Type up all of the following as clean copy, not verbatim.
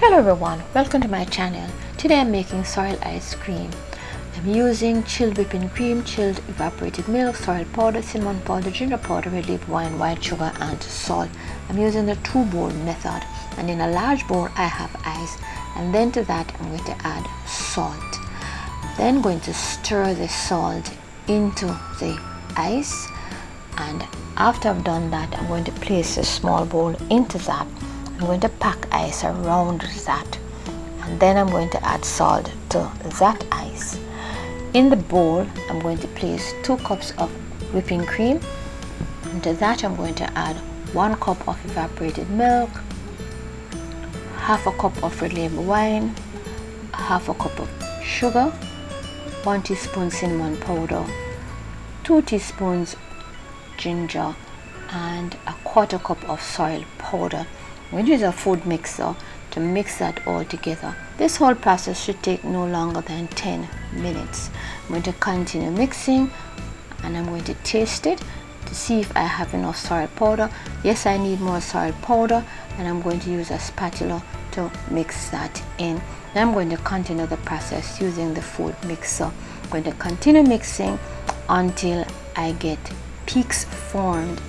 Hello everyone, welcome to my channel. Today I'm making sorrel ice cream. I'm using chilled whipping cream, chilled evaporated milk, sorrel powder, cinnamon powder, ginger powder, red leaf wine, white sugar and salt. I'm using the 2-bowl method, and in a large bowl I have ice, and then to that I'm going to add salt. Then I'm going to stir the salt into the ice, and after I've done that I'm going to place a small bowl into that. I'm going to pack ice around that, and then I'm going to add salt to that ice. In the bowl I'm going to place 2 cups of whipping cream, and to that I'm going to add 1 cup of evaporated milk, half a cup of red label wine, half a cup of sugar, 1 teaspoon cinnamon powder, 2 teaspoons ginger, and a 1/4 cup of sorrel powder. I'm going to use a food mixer to mix that all together. This whole process should take no longer than 10 minutes. I'm going to continue mixing, and I'm going to taste it to see if I have enough sorrel powder. Yes, I need more sorrel powder, and I'm going to use a spatula to mix that in. Then I'm going to continue the process using the food mixer. I'm going to continue mixing until I get peaks formed,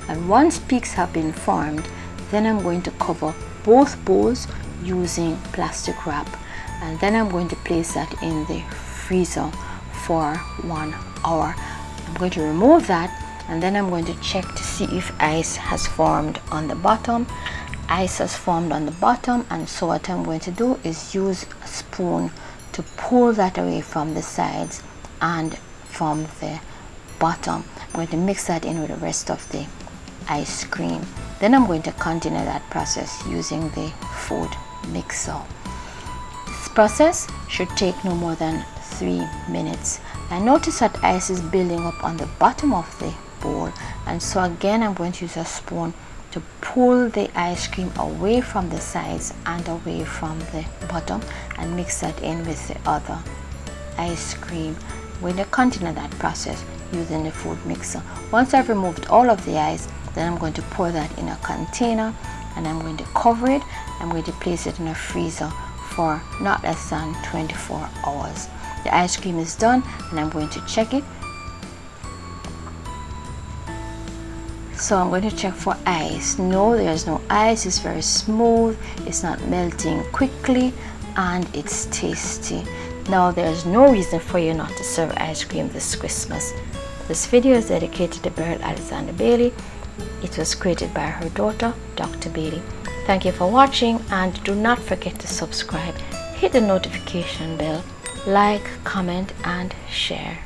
and once peaks have been formed, then I'm going to cover both bowls using plastic wrap, and then I'm going to place that in the freezer for 1 hour. I'm going to remove that, and then I'm going to check to see if ice has formed on the bottom. Ice has formed on the bottom, and so what I'm going to do is use a spoon to pull that away from the sides and from the bottom. I'm going to mix that in with the rest of the ice cream. Then I'm going to continue that process using the food mixer. This process should take no more than 3 minutes. I notice that ice is building up on the bottom of the bowl, and so again I'm going to use a spoon to pull the ice cream away from the sides and away from the bottom and mix that in with the other ice cream. I'm going to continue that process using the food mixer. Once I've removed all of the ice, then I'm going to pour that in a container, and I'm going to cover it. I'm going to place it in a freezer for not less than 24 hours. The ice cream is done, and I'm going to check it. So I'm going to check for ice. No, there's no ice. It's very smooth, it's not melting quickly, and it's tasty. Now there's no reason for you not to serve ice cream this Christmas. This video is dedicated to Baillie. It was created by her daughter, Dr. Baillie. Thank you for watching, and do not forget to subscribe, hit the notification bell, like, comment and share.